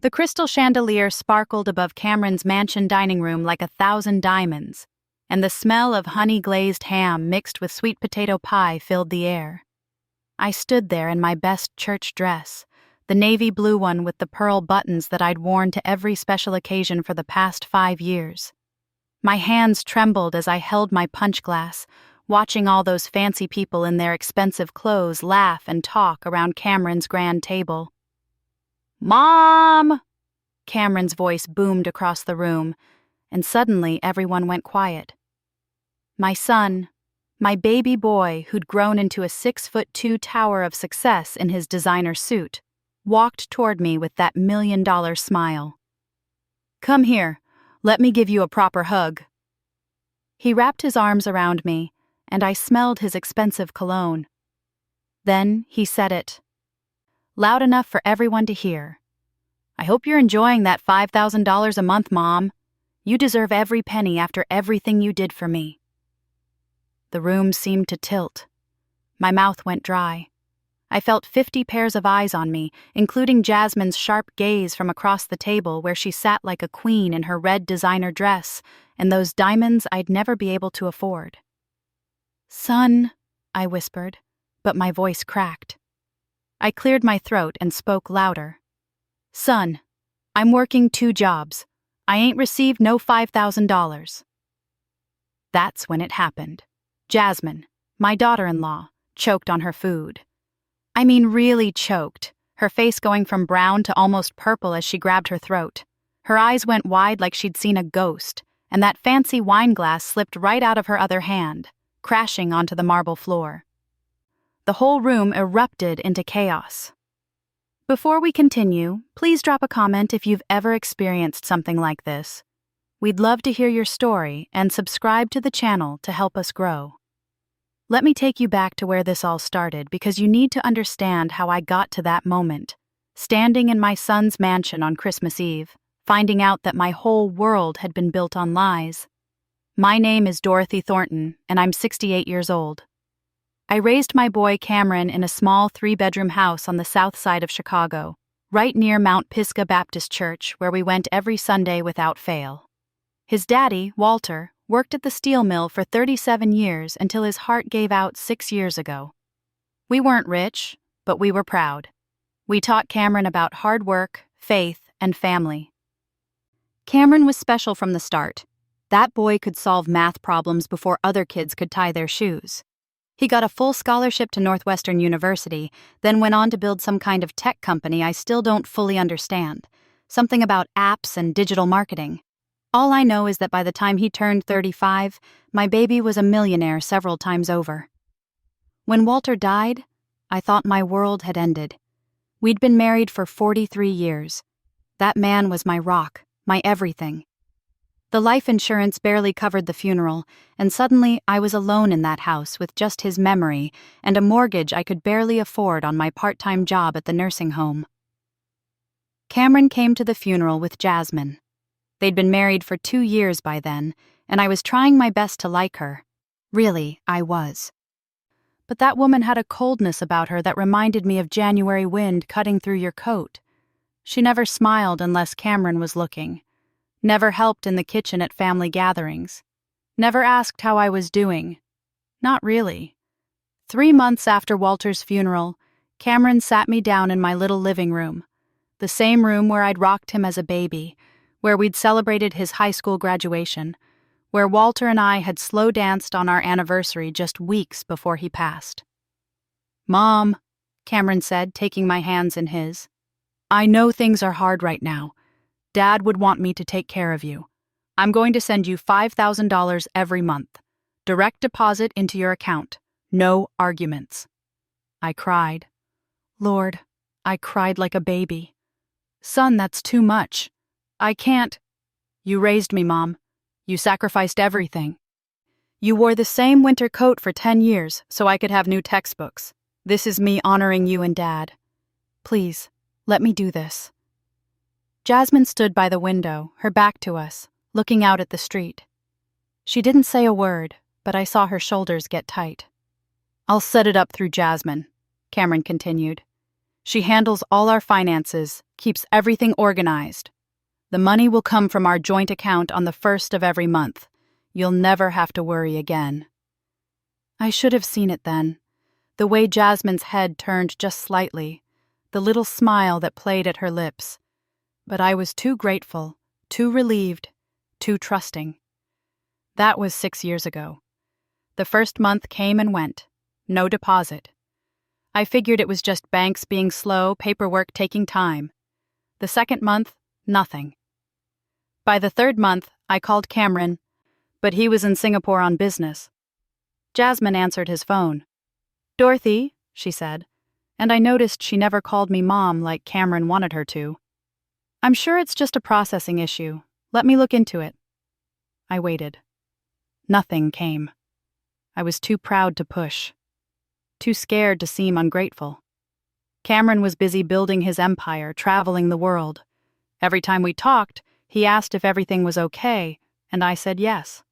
The crystal chandelier sparkled above Cameron's mansion dining room like 1,000 diamonds, and the smell of honey-glazed ham mixed with sweet potato pie filled the air. I stood there in my best church dress, the navy blue one with the pearl buttons that I'd worn to every special occasion for the past 5 years. My hands trembled as I held my punch glass, watching all those fancy people in their expensive clothes laugh and talk around Cameron's grand table. "Mom!" Cameron's voice boomed across the room, and suddenly everyone went quiet. My son, my baby boy who'd grown into a 6'2" tower of success in his designer suit, walked toward me with that $1,000,000 smile. "Come here, let me give you a proper hug." He wrapped his arms around me, and I smelled his expensive cologne. Then he said it, loud enough for everyone to hear. "I hope you're enjoying that $5,000 a month, Mom. You deserve every penny after everything you did for me." The room seemed to tilt. My mouth went dry. I felt 50 pairs of eyes on me, including Jasmine's sharp gaze from across the table where she sat like a queen in her red designer dress and those diamonds I'd never be able to afford. "Son," I whispered, but my voice cracked. I cleared my throat and spoke louder. "Son, I'm working 2 jobs. I ain't received no $5,000. That's when it happened. Jasmine, my daughter-in-law, choked on her food. I mean really choked, her face going from brown to almost purple as she grabbed her throat. Her eyes went wide like she'd seen a ghost, and that fancy wine glass slipped right out of her other hand, crashing onto the marble floor. The whole room erupted into chaos. Before we continue, please drop a comment if you've ever experienced something like this. We'd love to hear your story and subscribe to the channel to help us grow. Let me take you back to where this all started because you need to understand how I got to that moment, standing in my son's mansion on Christmas Eve, finding out that my whole world had been built on lies. My name is Dorothy Thornton, and I'm 68 years old. I raised my boy Cameron in a small 3-bedroom house on the south side of Chicago, right near Mount Pisgah Baptist Church, where we went every Sunday without fail. His daddy, Walter, worked at the steel mill for 37 years until his heart gave out 6 years ago. We weren't rich, but we were proud. We taught Cameron about hard work, faith, and family. Cameron was special from the start. That boy could solve math problems before other kids could tie their shoes. He got a full scholarship to Northwestern University, then went on to build some kind of tech company I still don't fully understand. Something about apps and digital marketing. All I know is that by the time he turned 35, my baby was a millionaire several times over. When Walter died, I thought my world had ended. We'd been married for 43 years. That man was my rock, my everything. The life insurance barely covered the funeral, and suddenly I was alone in that house with just his memory and a mortgage I could barely afford on my part-time job at the nursing home. Cameron came to the funeral with Jasmine. They'd been married for 2 years by then, and I was trying my best to like her. Really, I was. But that woman had a coldness about her that reminded me of January wind cutting through your coat. She never smiled unless Cameron was looking. Never helped in the kitchen at family gatherings. Never asked how I was doing. Not really. 3 months after Walter's funeral, Cameron sat me down in my little living room, the same room where I'd rocked him as a baby, where we'd celebrated his high school graduation, where Walter and I had slow danced on our anniversary just weeks before he passed. "Mom," Cameron said, taking my hands in his, "I know things are hard right now. Dad would want me to take care of you. I'm going to send you $5,000 every month. Direct deposit into your account. No arguments." I cried. Lord, I cried like a baby. "Son, that's too much. I can't." "You raised me, Mom. You sacrificed everything. You wore the same winter coat for 10 years so I could have new textbooks. This is me honoring you and Dad. Please, let me do this." Jasmine stood by the window, her back to us, looking out at the street. She didn't say a word, but I saw her shoulders get tight. "I'll set it up through Jasmine," Cameron continued. "She handles all our finances, keeps everything organized. The money will come from our joint account on the 1st of every month. You'll never have to worry again." I should have seen it then. The way Jasmine's head turned just slightly, the little smile that played at her lips. But I was too grateful, too relieved, too trusting. That was 6 years ago. The first month came and went. No deposit. I figured it was just banks being slow, paperwork taking time. The second month, nothing. By the third month, I called Cameron, but he was in Singapore on business. Jasmine answered his phone. "Dorothy," she said, and I noticed she never called me Mom like Cameron wanted her to. "I'm sure it's just a processing issue. Let me look into it." I waited. Nothing came. I was too proud to push. Too scared to seem ungrateful. Cameron was busy building his empire, traveling the world. Every time we talked, he asked if everything was okay, and I said yes.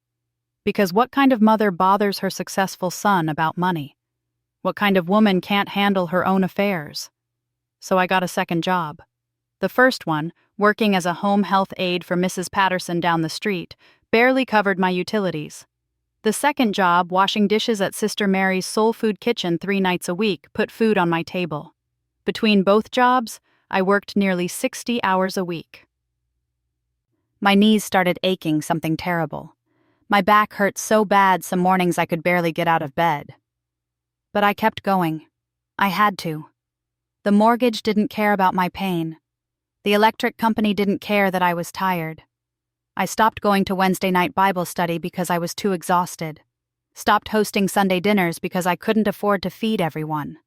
Because what kind of mother bothers her successful son about money? What kind of woman can't handle her own affairs? So I got a second job. The first one, working as a home health aide for Mrs. Patterson down the street, barely covered my utilities. The second job, washing dishes at Sister Mary's Soul Food kitchen 3 nights a week, put food on my table. Between both jobs, I worked nearly 60 hours a week. My knees started aching something terrible. My back hurt so bad some mornings I could barely get out of bed. But I kept going. I had to. The mortgage didn't care about my pain. The electric company didn't care that I was tired. I stopped going to Wednesday night Bible study because I was too exhausted. Stopped hosting Sunday dinners because I couldn't afford to feed everyone.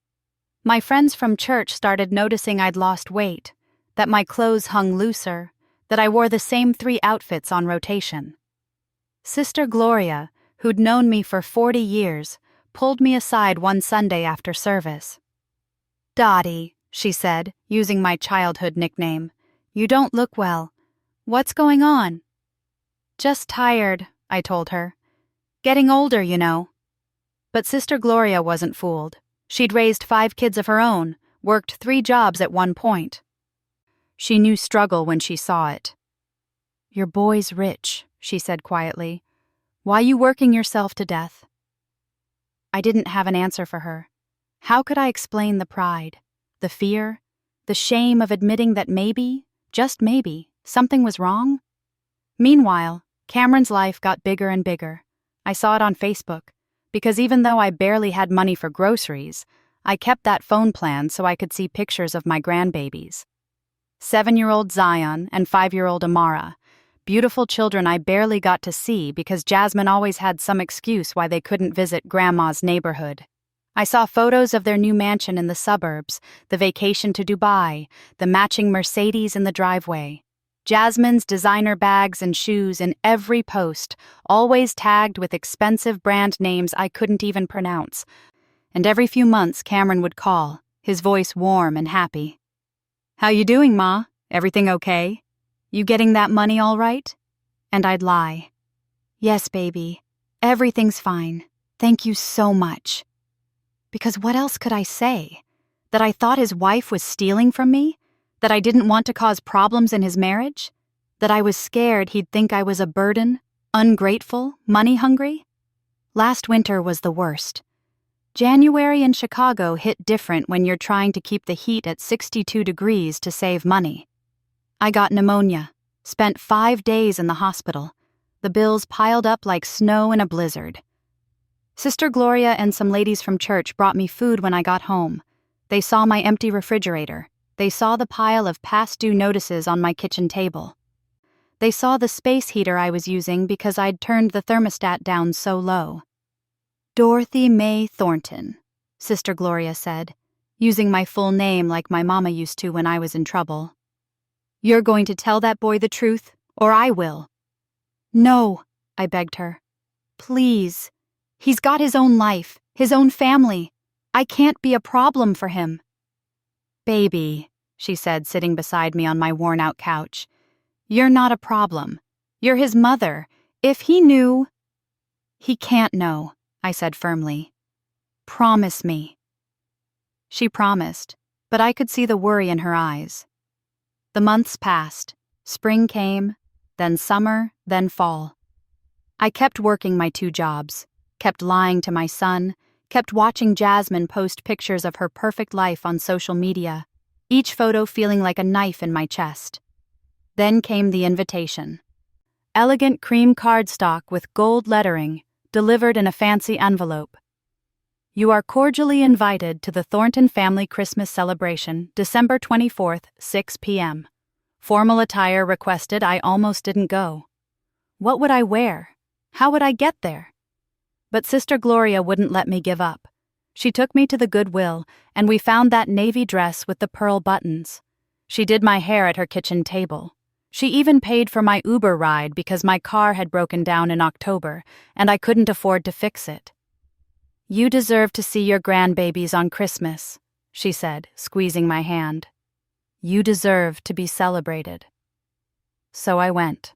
My friends from church started noticing I'd lost weight, that my clothes hung looser, that I wore the same 3 outfits on rotation. Sister Gloria, who'd known me for 40 years, pulled me aside one Sunday after service. "Dottie," she said, using my childhood nickname, "you don't look well. What's going on?" "Just tired," I told her. "Getting older, you know." But Sister Gloria wasn't fooled. She'd raised 5 kids of her own, worked 3 jobs at one point. She knew struggle when she saw it. "Your boy's rich," she said quietly. "Why you working yourself to death?" I didn't have an answer for her. How could I explain the pride, the fear, the shame of admitting that maybe, just maybe, something was wrong? Meanwhile, Cameron's life got bigger and bigger. I saw it on Facebook, because even though I barely had money for groceries, I kept that phone plan so I could see pictures of my grandbabies. 7-year-old Zion and 5-year-old Amara, beautiful children I barely got to see because Jasmine always had some excuse why they couldn't visit Grandma's neighborhood. I saw photos of their new mansion in the suburbs, the vacation to Dubai, the matching Mercedes in the driveway. Jasmine's designer bags and shoes in every post, always tagged with expensive brand names I couldn't even pronounce. And every few months Cameron would call, his voice warm and happy. "How you doing, Ma? Everything okay? You getting that money all right?" And I'd lie. "Yes, baby. Everything's fine. Thank you so much." Because what else could I say? That I thought his wife was stealing from me? That I didn't want to cause problems in his marriage? That I was scared he'd think I was a burden, ungrateful, money-hungry? Last winter was the worst. January in Chicago hit different when you're trying to keep the heat at 62 degrees to save money. I got pneumonia, spent 5 days in the hospital. The bills piled up like snow in a blizzard. Sister Gloria and some ladies from church brought me food when I got home. They saw my empty refrigerator. They saw the pile of past due notices on my kitchen table. They saw the space heater I was using because I'd turned the thermostat down so low. "Dorothy May Thornton," Sister Gloria said, using my full name like my mama used to when I was in trouble. "You're going to tell that boy the truth, or I will." "No," I begged her. "Please. He's got his own life, his own family. I can't be a problem for him." "Baby," she said, sitting beside me on my worn-out couch, "you're not a problem. You're his mother. If he knew—" "He can't know," I said firmly. "Promise me." She promised, but I could see the worry in her eyes. The months passed. Spring came, then summer, then fall. I kept working my 2 jobs, kept lying to my son, kept watching Jasmine post pictures of her perfect life on social media, each photo feeling like a knife in my chest. Then came the invitation. Elegant cream cardstock with gold lettering, delivered in a fancy envelope. You are cordially invited to the Thornton family Christmas celebration, December 24th, 6 p.m. Formal attire requested. I almost didn't go. What would I wear? How would I get there? But Sister Gloria wouldn't let me give up. She took me to the Goodwill, and we found that navy dress with the pearl buttons. She did my hair at her kitchen table. She even paid for my Uber ride because my car had broken down in October, and I couldn't afford to fix it. You deserve to see your grandbabies on Christmas, she said, squeezing my hand. You deserve to be celebrated. So I went.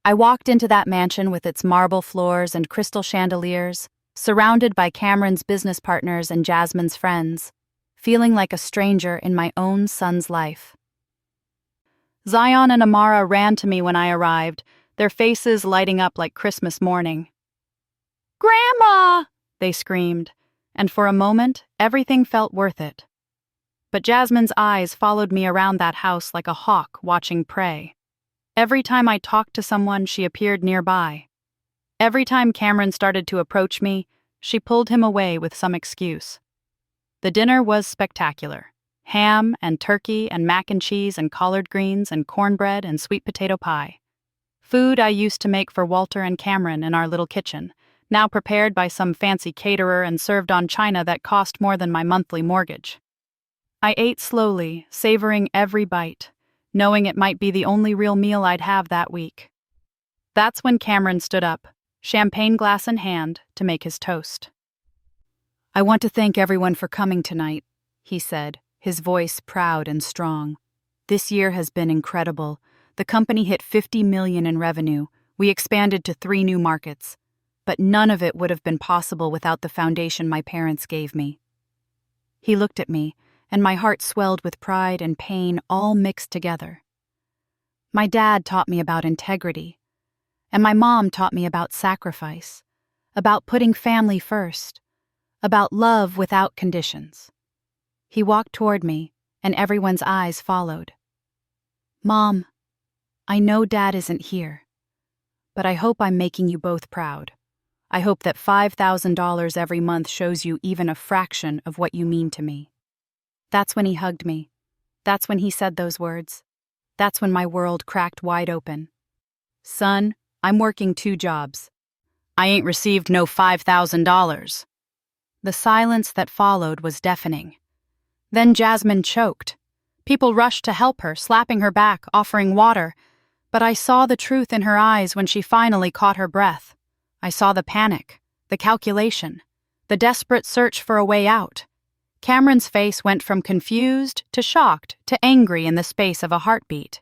I walked into that mansion with its marble floors and crystal chandeliers, surrounded by Cameron's business partners and Jasmine's friends, feeling like a stranger in my own son's life. Zion and Amara ran to me when I arrived, their faces lighting up like Christmas morning. "Grandma!" they screamed, and for a moment, everything felt worth it. But Jasmine's eyes followed me around that house like a hawk watching prey. Every time I talked to someone, she appeared nearby. Every time Cameron started to approach me, she pulled him away with some excuse. The dinner was spectacular. Ham and turkey and mac and cheese and collard greens and cornbread and sweet potato pie. Food I used to make for Walter and Cameron in our little kitchen, now prepared by some fancy caterer and served on china that cost more than my monthly mortgage. I ate slowly, savoring every bite, knowing it might be the only real meal I'd have that week. That's when Cameron stood up, champagne glass in hand, to make his toast. "I want to thank everyone for coming tonight," he said, his voice proud and strong. "This year has been incredible. The company hit $50 million in revenue. We expanded to 3 new markets. But none of it would have been possible without the foundation my parents gave me." He looked at me, and my heart swelled with pride and pain all mixed together. My dad taught me about integrity, and my mom taught me about sacrifice, about putting family first, about love without conditions. He walked toward me, and everyone's eyes followed. "Mom, I know Dad isn't here, but I hope I'm making you both proud. I hope that $5,000 every month shows you even a fraction of what you mean to me." That's when he hugged me. That's when he said those words. That's when my world cracked wide open. "Son, I'm working 2 jobs. I ain't received no $5,000. The silence that followed was deafening. Then Jasmine choked. People rushed to help her, slapping her back, offering water. But I saw the truth in her eyes when she finally caught her breath. I saw the panic, the calculation, the desperate search for a way out. Cameron's face went from confused to shocked to angry in the space of a heartbeat.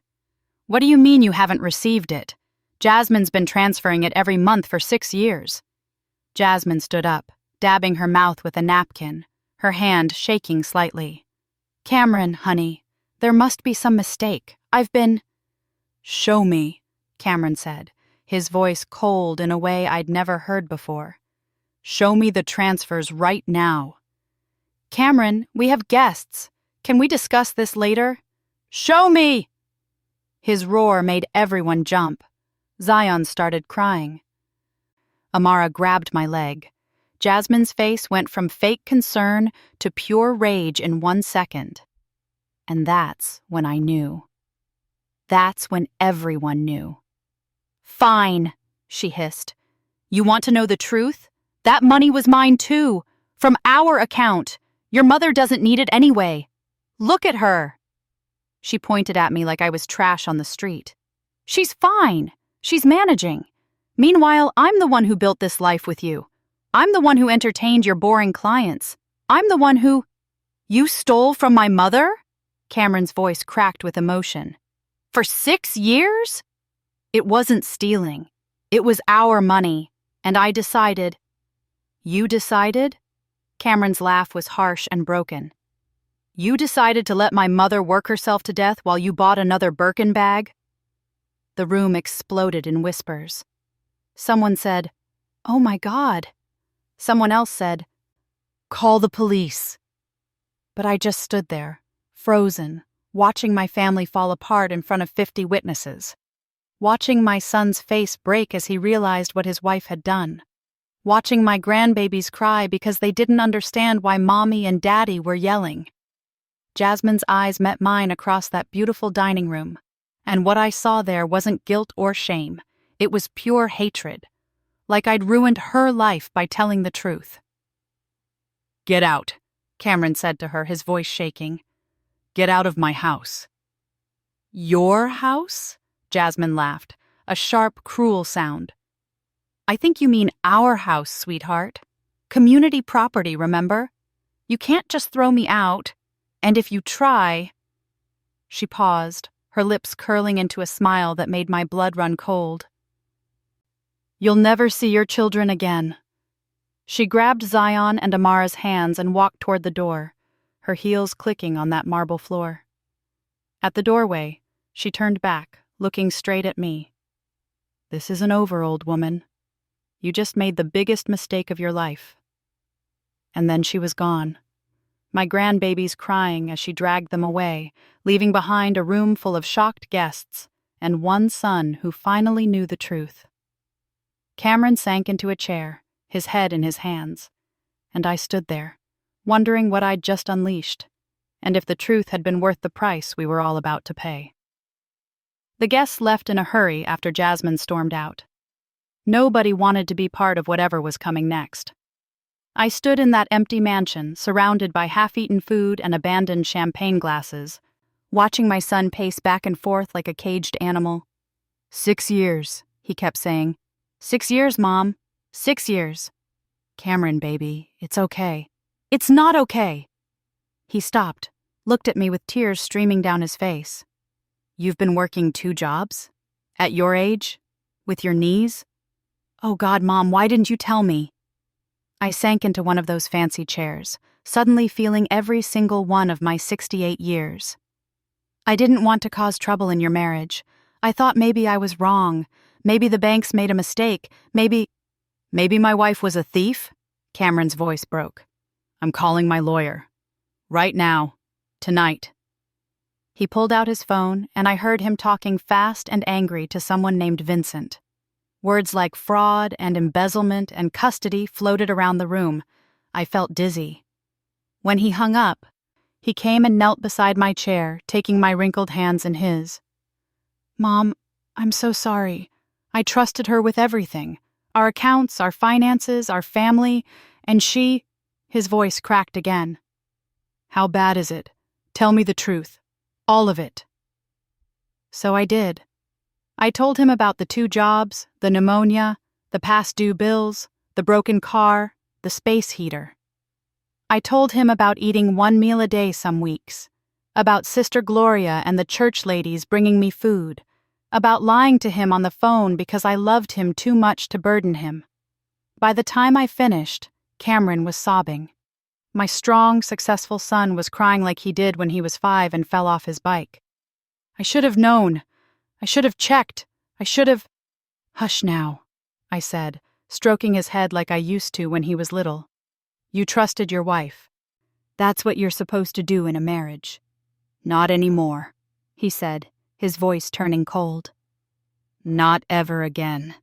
"What do you mean you haven't received it? Jasmine's been transferring it every month for 6 years. Jasmine stood up, dabbing her mouth with a napkin, her hand shaking slightly. "Cameron, honey, there must be some mistake. I've been—" "Show me," Cameron said, his voice cold in a way I'd never heard before. "Show me the transfers right now." "Cameron, we have guests. Can we discuss this later?" "Show me!" His roar made everyone jump. Zion started crying. Amara grabbed my leg. Jasmine's face went from fake concern to pure rage in 1 second. And that's when I knew. That's when everyone knew. "Fine," she hissed. "You want to know the truth? That money was mine too, from our account. Your mother doesn't need it anyway. Look at her." She pointed at me like I was trash on the street. "She's fine. She's managing. Meanwhile, I'm the one who built this life with you. I'm the one who entertained your boring clients. I'm the one who—" "You stole from my mother?" Cameron's voice cracked with emotion. "For 6 years?" "It wasn't stealing. It was our money, and I decided—" "You decided?" Cameron's laugh was harsh and broken. You decided to let my mother work herself to death while you bought another Birkin bag? The room exploded in whispers. Someone said, "Oh my God." Someone else said, "Call the police." But I just stood there, frozen, watching my family fall apart in front of 50 witnesses. Watching my son's face break as he realized what his wife had done. Watching my grandbabies cry because they didn't understand why Mommy and Daddy were yelling. Jasmine's eyes met mine across that beautiful dining room, and what I saw there wasn't guilt or shame. It was pure hatred, like I'd ruined her life by telling the truth. "Get out," Cameron said to her, his voice shaking. "Get out of my house." "Your house?" Jasmine laughed, a sharp, cruel sound. "I think you mean our house, sweetheart. Community property, remember? You can't just throw me out, and if you try—" She paused, her lips curling into a smile that made my blood run cold. "You'll never see your children again." She grabbed Zion and Amara's hands and walked toward the door, her heels clicking on that marble floor. At the doorway, she turned back, looking straight at me. "This isn't over, old woman. You just made the biggest mistake of your life." And then she was gone. My grandbabies crying as she dragged them away, leaving behind a room full of shocked guests and one son who finally knew the truth. Cameron sank into a chair, his head in his hands, and I stood there, wondering what I'd just unleashed, and if the truth had been worth the price we were all about to pay. The guests left in a hurry after Jasmine stormed out. Nobody wanted to be part of whatever was coming next. I stood in that empty mansion, surrounded by half-eaten food and abandoned champagne glasses, watching my son pace back and forth like a caged animal. 6 years, he kept saying. 6 years, Mom. 6 years. Cameron, baby, it's okay. It's not okay. He stopped, looked at me with tears streaming down his face. You've been working 2 jobs? At your age? With your knees? Oh God, Mom, why didn't you tell me? I sank into one of those fancy chairs, suddenly feeling every single one of my 68 years. I didn't want to cause trouble in your marriage. I thought maybe I was wrong. Maybe the banks made a mistake. Maybe my wife was a thief? Cameron's voice broke. I'm calling my lawyer. Right now. Tonight. He pulled out his phone, and I heard him talking fast and angry to someone named Vincent. Words like fraud and embezzlement and custody floated around the room. I felt dizzy. When he hung up, he came and knelt beside my chair, taking my wrinkled hands in his. Mom, I'm so sorry. I trusted her with everything. Our accounts, our finances, our family, and she... His voice cracked again. How bad is it? Tell me the truth. All of it. So I did. I told him about the 2 jobs, the pneumonia, the past due bills, the broken car, the space heater. I told him about eating 1 meal a day some weeks, about Sister Gloria and the church ladies bringing me food, about lying to him on the phone because I loved him too much to burden him. By the time I finished, Cameron was sobbing. My strong, successful son was crying like he did when he was 5 and fell off his bike. I should have known. I should have checked. I should have... Hush now, I said, stroking his head like I used to when he was little. You trusted your wife. That's what you're supposed to do in a marriage. Not anymore, he said, his voice turning cold. Not ever again.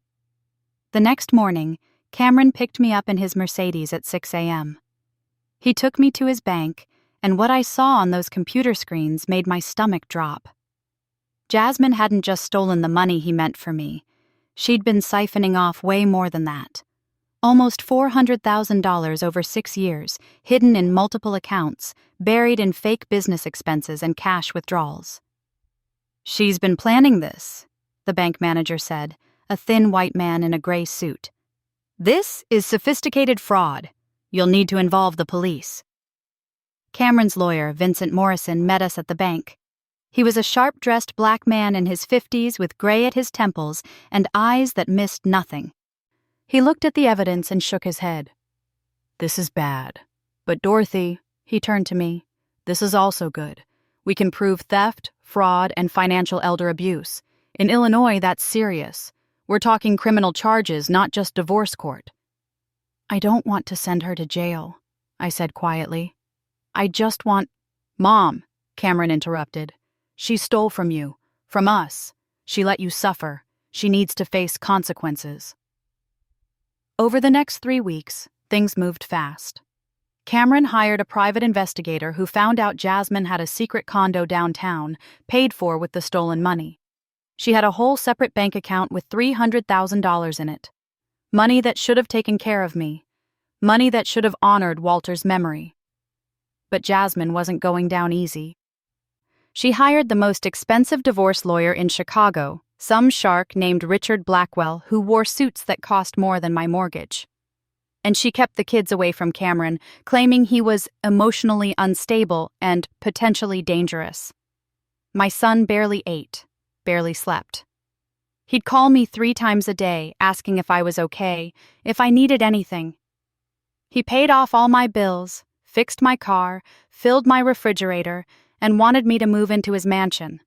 The next morning, Cameron picked me up in his Mercedes at 6 a.m. He took me to his bank, and what I saw on those computer screens made my stomach drop. Jasmine hadn't just stolen the money he meant for me. She'd been siphoning off way more than that. Almost $400,000 over 6 years, hidden in multiple accounts, buried in fake business expenses and cash withdrawals. She's been planning this, the bank manager said, a thin white man in a gray suit. This is sophisticated fraud. You'll need to involve the police. Cameron's lawyer, Vincent Morrison, met us at the bank. He was a sharp-dressed black man in his 50s with gray at his temples and eyes that missed nothing. He looked at the evidence and shook his head. This is bad. But Dorothy, he turned to me, This is also good. We can prove theft, fraud, and financial elder abuse. In Illinois, that's serious. We're talking criminal charges, not just divorce court. I don't want to send her to jail, I said quietly. I just want— Mom, Cameron interrupted. She stole from you, from us. She let you suffer. She needs to face consequences. Over the next 3 weeks, things moved fast. Cameron hired a private investigator who found out Jasmine had a secret condo downtown, paid for with the stolen money. She had a whole separate bank account with $300,000 in it. Money that should have taken care of me. Money that should have honored Walter's memory. But Jasmine wasn't going down easy. She hired the most expensive divorce lawyer in Chicago, some shark named Richard Blackwell, who wore suits that cost more than my mortgage. And she kept the kids away from Cameron, claiming he was emotionally unstable and potentially dangerous. My son barely ate, barely slept. He'd call me 3 times a day, asking if I was okay, if I needed anything. He paid off all my bills, fixed my car, filled my refrigerator, and wanted me to move into his mansion.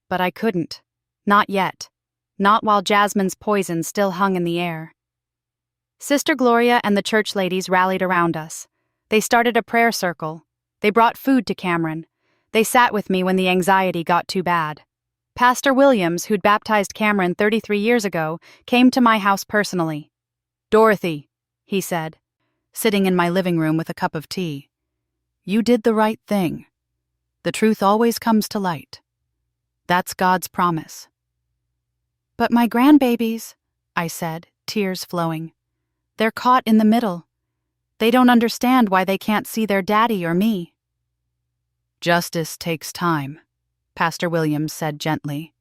But I couldn't. Not yet. Not while Jasmine's poison still hung in the air. Sister Gloria and the church ladies rallied around us. They started a prayer circle. They brought food to Cameron. They sat with me when the anxiety got too bad. Pastor Williams, who'd baptized Cameron 33 years ago, came to my house personally. "Dorothy," he said, sitting in my living room with a cup of tea, "you did the right thing. The truth always comes to light. That's God's promise." "But my grandbabies," I said, tears flowing. "They're caught in the middle. They don't understand why they can't see their daddy or me." "Justice takes time," Pastor Williams said gently.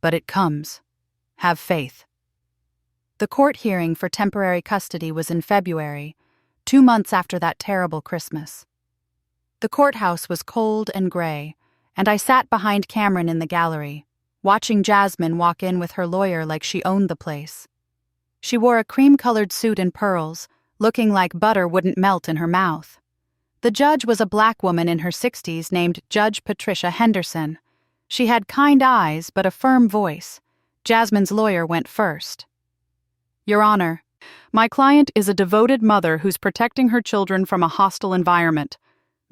"But it comes. Have faith." The court hearing for temporary custody was in February, 2 months after that terrible Christmas. The courthouse was cold and gray, and I sat behind Cameron in the gallery, watching Jasmine walk in with her lawyer like she owned the place. She wore a cream-colored suit and pearls, looking like butter wouldn't melt in her mouth. The judge was a black woman in her 60s named Judge Patricia Henderson. She had kind eyes but a firm voice. Jasmine's lawyer went first. "Your Honor, my client is a devoted mother who's protecting her children from a hostile environment.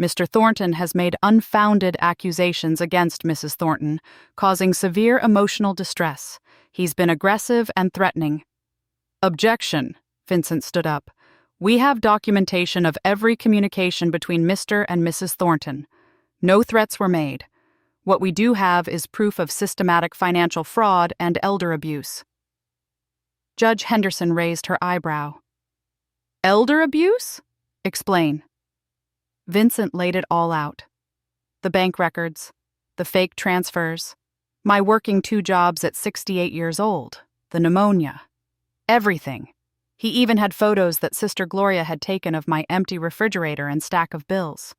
Mr. Thornton has made unfounded accusations against Mrs. Thornton, causing severe emotional distress. He's been aggressive and threatening." "Objection," Vincent stood up. "We have documentation of every communication between Mr. and Mrs. Thornton. No threats were made. What we do have is proof of systematic financial fraud and elder abuse." Judge Henderson raised her eyebrow. "Elder abuse? Explain." Vincent laid it all out. The bank records, the fake transfers, my working 2 jobs at 68 years old, the pneumonia. Everything. He even had photos that Sister Gloria had taken of my empty refrigerator and stack of bills.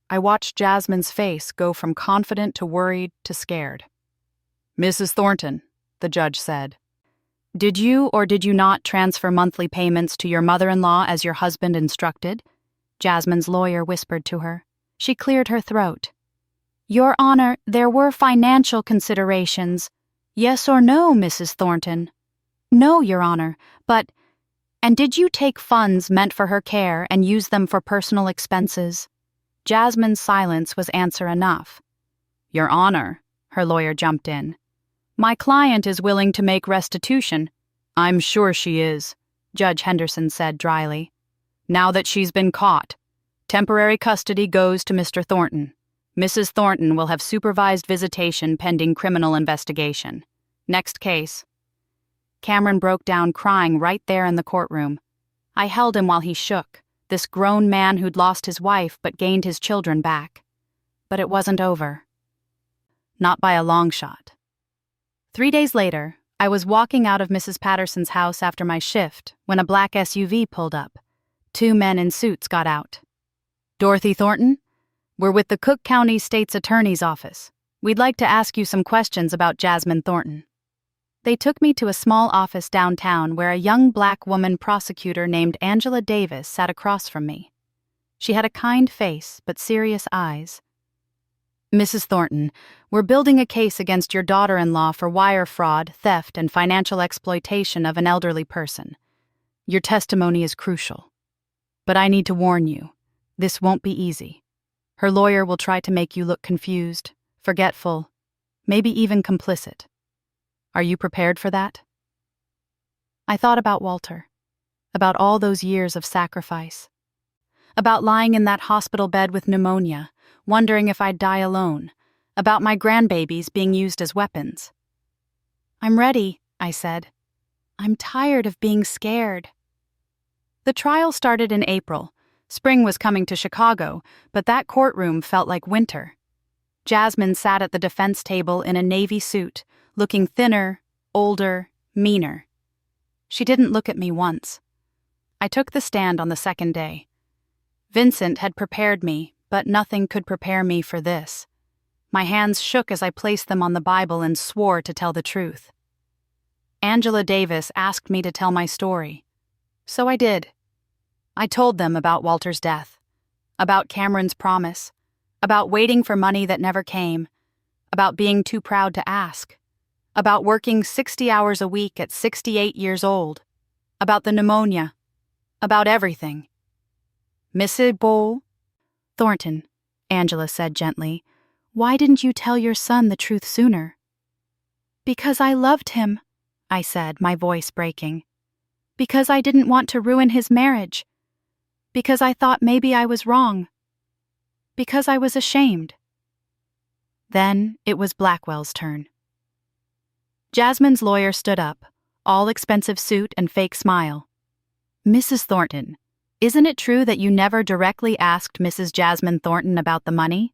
I watched Jasmine's face go from confident to worried to scared. "Mrs. Thornton," the judge said, "did you or did you not transfer monthly payments to your mother-in-law as your husband instructed?" Jasmine's lawyer whispered to her. She cleared her throat. "Your Honor, there were financial considerations. Yes or no, Mrs. Thornton?" "No, Your Honor, but— And did you take funds meant for her care and use them for personal expenses?" Jasmine's silence was answer enough. "Your Honor," her lawyer jumped in, "my client is willing to make restitution." "I'm sure she is," Judge Henderson said dryly. "Now that she's been caught, temporary custody goes to Mr. Thornton. Mrs. Thornton will have supervised visitation pending criminal investigation. Next case." Cameron broke down crying right there in the courtroom. I held him while he shook, this grown man who'd lost his wife but gained his children back. But it wasn't over. Not by a long shot. 3 days later, I was walking out of Mrs. Patterson's house after my shift when a black SUV pulled up. 2 men in suits got out. "Dorothy Thornton? We're with the Cook County State's Attorney's Office. We'd like to ask you some questions about Jasmine Thornton." They took me to a small office downtown where a young black woman prosecutor named Angela Davis sat across from me. She had a kind face, but serious eyes. "Mrs. Thornton, we're building a case against your daughter-in-law for wire fraud, theft, and financial exploitation of an elderly person. Your testimony is crucial. But I need to warn you, this won't be easy. Her lawyer will try to make you look confused, forgetful, maybe even complicit. Are you prepared for that?" I thought about Walter, about all those years of sacrifice, about lying in that hospital bed with pneumonia, wondering if I'd die alone, about my grandbabies being used as weapons. "I'm ready," I said. "I'm tired of being scared." The trial started in April. Spring was coming to Chicago, but that courtroom felt like winter. Jasmine sat at the defense table in a navy suit, looking thinner, older, meaner. She didn't look at me once. I took the stand on the second day. Vincent had prepared me, but nothing could prepare me for this. My hands shook as I placed them on the Bible and swore to tell the truth. Angela Davis asked me to tell my story. So I did. I told them about Walter's death, about Cameron's promise, about waiting for money that never came, about being too proud to ask, about working 60 hours a week at 68 years old, about the pneumonia, about everything. "Mrs. Thornton," Angela said gently, "why didn't you tell your son the truth sooner?" "Because I loved him," I said, my voice breaking. "Because I didn't want to ruin his marriage. Because I thought maybe I was wrong. Because I was ashamed." Then it was Blackwell's turn. Jasmine's lawyer stood up, all-expensive suit and fake smile. "Mrs. Thornton, isn't it true that you never directly asked Mrs. Jasmine Thornton about the money?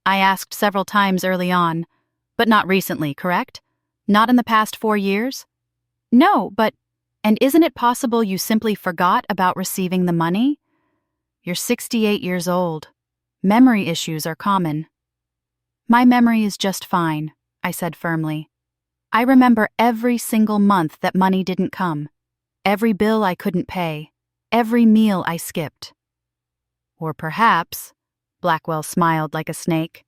I asked several times early on, but not recently, correct? Not in the past 4 years?" "No, and isn't it possible you simply forgot about receiving the money? You're 68 years old. Memory issues are common." "My memory is just fine," I said firmly. "I remember every single month that money didn't come, every bill I couldn't pay, every meal I skipped." "Or perhaps," Blackwell smiled like a snake,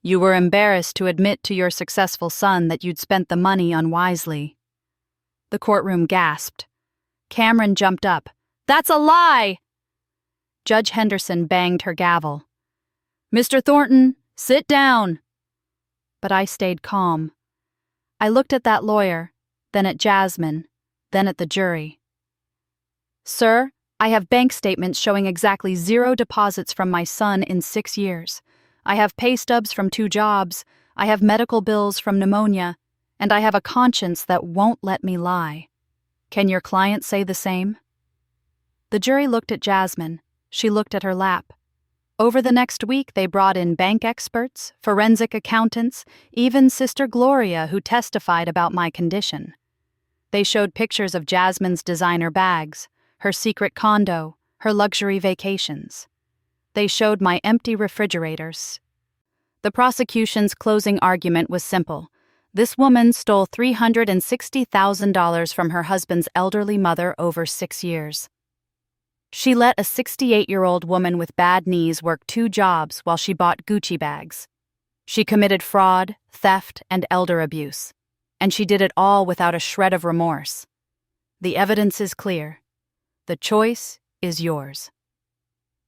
"you were embarrassed to admit to your successful son that you'd spent the money unwisely." The courtroom gasped. Cameron jumped up. "That's a lie!" Judge Henderson banged her gavel. "Mr. Thornton, sit down." But I stayed calm. I looked at that lawyer, then at Jasmine, then at the jury. "Sir, I have bank statements showing exactly 0 deposits from my son in 6 years. I have pay stubs from 2 jobs, I have medical bills from pneumonia, and I have a conscience that won't let me lie. Can your client say the same?" The jury looked at Jasmine. She looked at her lap. Over the next week, they brought in bank experts, forensic accountants, even Sister Gloria, who testified about my condition. They showed pictures of Jasmine's designer bags, her secret condo, her luxury vacations. They showed my empty refrigerators. The prosecution's closing argument was simple. This woman stole $360,000 from her husband's elderly mother over 6 years. She let a 68-year-old woman with bad knees work 2 jobs while she bought Gucci bags. She committed fraud, theft, and elder abuse. And she did it all without a shred of remorse. The evidence is clear. The choice is yours.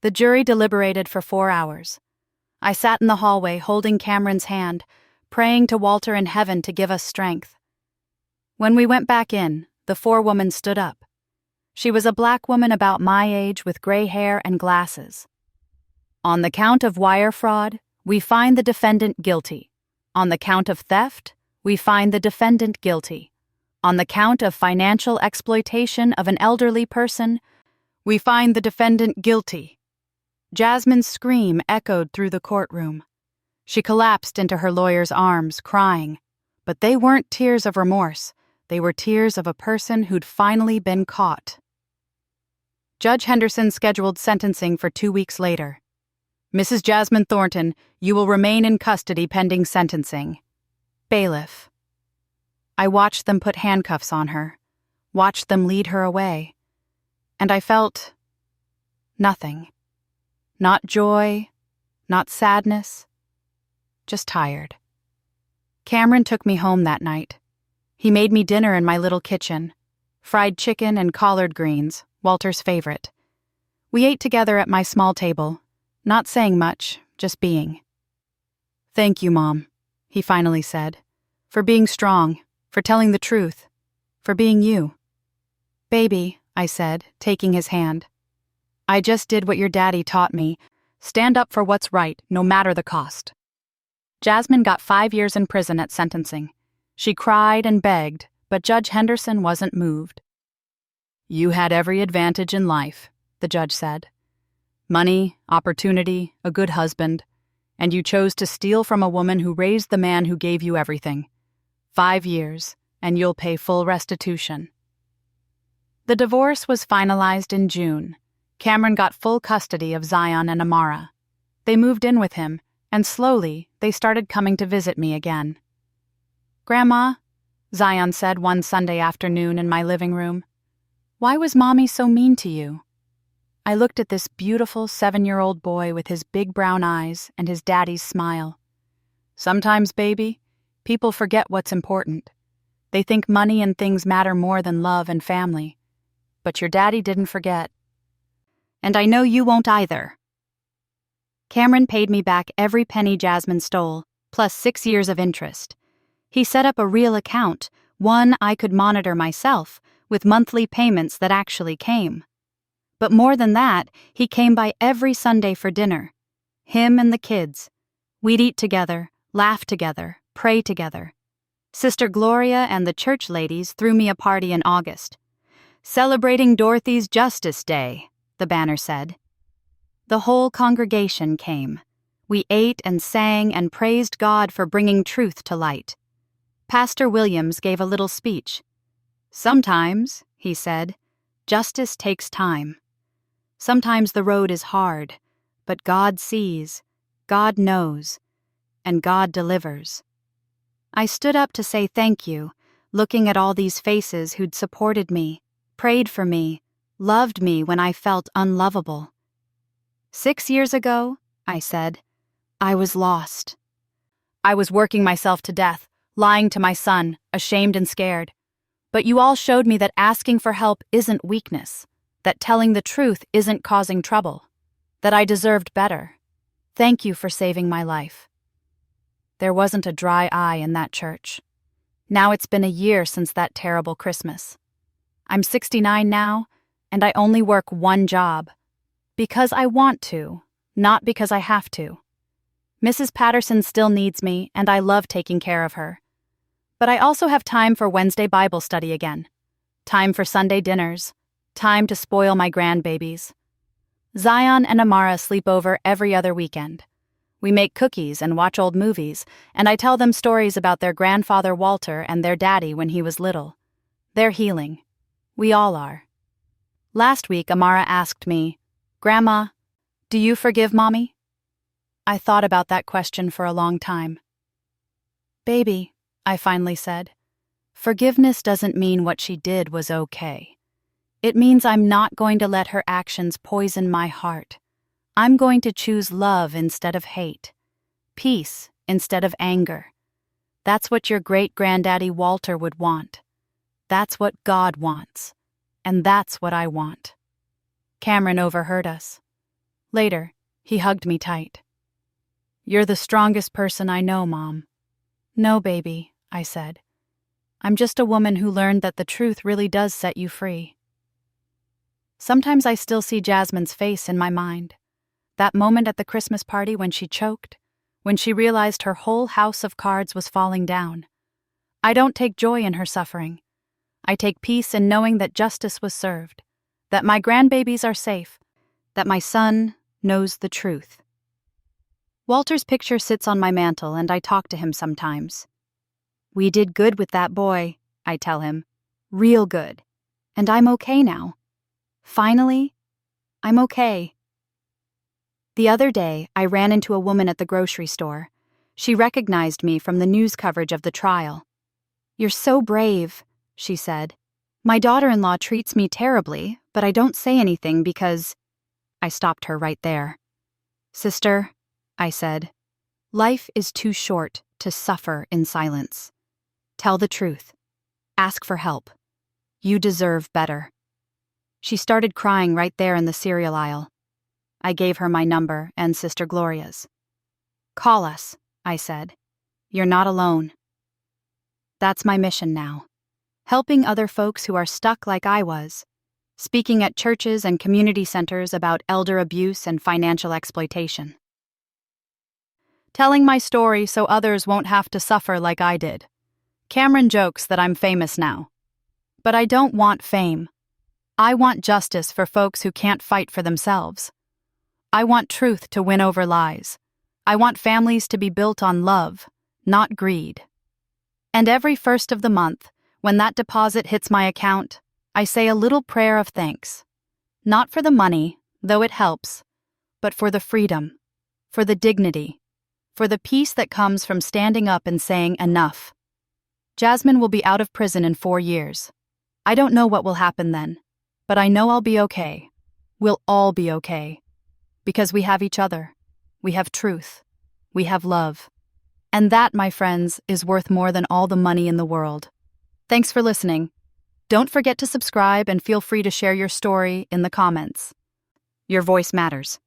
The jury deliberated for 4 hours. I sat in the hallway holding Cameron's hand, praying to Walter in heaven to give us strength. When we went back in, the forewoman stood up. She was a black woman about my age with gray hair and glasses. "On the count of wire fraud, we find the defendant guilty. On the count of theft, we find the defendant guilty. On the count of financial exploitation of an elderly person, we find the defendant guilty." Jasmine's scream echoed through the courtroom. She collapsed into her lawyer's arms, crying. But they weren't tears of remorse. They were tears of a person who'd finally been caught. Judge Henderson scheduled sentencing for 2 weeks later. "Mrs. Jasmine Thornton, you will remain in custody pending sentencing. Bailiff." I watched them put handcuffs on her, watched them lead her away, and I felt nothing. Not joy, not sadness, just tired. Cameron took me home that night. He made me dinner in my little kitchen. Fried chicken and collard greens, Walter's favorite. We ate together at my small table, not saying much, just being. "Thank you, Mom," he finally said, "for being strong, for telling the truth, for being you." "Baby," I said, taking his hand, "I just did what your daddy taught me. Stand up for what's right, no matter the cost." Jasmine got 5 years in prison at sentencing. She cried and begged, but Judge Henderson wasn't moved. "You had every advantage in life," the judge said. "Money, opportunity, a good husband, and you chose to steal from a woman who raised the man who gave you everything. 5 years, and you'll pay full restitution." The divorce was finalized in June. Cameron got full custody of Zion and Amara. They moved in with him, and slowly they started coming to visit me again. "Grandma," Zion said one Sunday afternoon in my living room, "why was Mommy so mean to you?" I looked at this beautiful 7-year-old boy with his big brown eyes and his daddy's smile. "Sometimes, baby, people forget what's important. They think money and things matter more than love and family. But your daddy didn't forget. And I know you won't either." Cameron paid me back every penny Jasmine stole, plus 6 years of interest. He set up a real account, one I could monitor myself, with monthly payments that actually came. But more than that, he came by every Sunday for dinner. Him and the kids. We'd eat together, laugh together, pray together. Sister Gloria and the church ladies threw me a party in August. "Celebrating Dorothy's Justice Day," the banner said. The whole congregation came. We ate and sang and praised God for bringing truth to light. Pastor Williams gave a little speech. "Sometimes," he said, "justice takes time. Sometimes the road is hard, but God sees, God knows, and God delivers." I stood up to say thank you, looking at all these faces who'd supported me, prayed for me, loved me when I felt unlovable. 6 years ago, I said, I was lost. I was working myself to death, lying to my son, ashamed and scared. But you all showed me that asking for help isn't weakness, that telling the truth isn't causing trouble, that I deserved better. Thank you for saving my life. There wasn't a dry eye in that church. Now it's been a year since that terrible Christmas. I'm 69 now, and I only work one job. Because I want to, not because I have to. Mrs. Patterson still needs me, and I love taking care of her. But I also have time for Wednesday Bible study again. Time for Sunday dinners. Time to spoil my grandbabies. Zion and Amara sleep over every other weekend. We make cookies and watch old movies, and I tell them stories about their grandfather Walter and their daddy when he was little. They're healing. We all are. Last week, Amara asked me, "Grandma, do you forgive Mommy?" I thought about that question for a long time. "Baby," I finally said, "forgiveness doesn't mean what she did was okay. It means I'm not going to let her actions poison my heart. I'm going to choose love instead of hate, peace instead of anger. That's what your great-granddaddy Walter would want. That's what God wants. And that's what I want." Cameron overheard us. Later, he hugged me tight. "You're the strongest person I know, Mom." "No, baby," I said. "I'm just a woman who learned that the truth really does set you free." Sometimes I still see Jasmine's face in my mind. That moment at the Christmas party when she choked, when she realized her whole house of cards was falling down. I don't take joy in her suffering. I take peace in knowing that justice was served, that my grandbabies are safe, that my son knows the truth. Walter's picture sits on my mantle, and I talk to him sometimes. "We did good with that boy," I tell him. "Real good. And I'm okay now. Finally, I'm okay." The other day, I ran into a woman at the grocery store. She recognized me from the news coverage of the trial. "You're so brave," she said. "My daughter-in-law treats me terribly, but I don't say anything because—" I stopped her right there. Sister, I said, life is too short to suffer in silence. Tell the truth. Ask for help. You deserve better. She started crying right there in the cereal aisle. I gave her my number and Sister Gloria's. Call us, I said. You're not alone. That's my mission now. Helping other folks who are stuck like I was. Speaking at churches and community centers about elder abuse and financial exploitation. Telling my story so others won't have to suffer like I did. Cameron jokes that I'm famous now. But I don't want fame. I want justice for folks who can't fight for themselves. I want truth to win over lies. I want families to be built on love, not greed. And every first of the month, when that deposit hits my account, I say a little prayer of thanks. Not for the money, though it helps, but for the freedom, for the dignity, for the peace that comes from standing up and saying enough. Jasmine will be out of prison in 4 years. I don't know what will happen then, but I know I'll be okay. We'll all be okay. Because we have each other. We have truth. We have love. And that, my friends, is worth more than all the money in the world. Thanks for listening. Don't forget to subscribe and feel free to share your story in the comments. Your voice matters.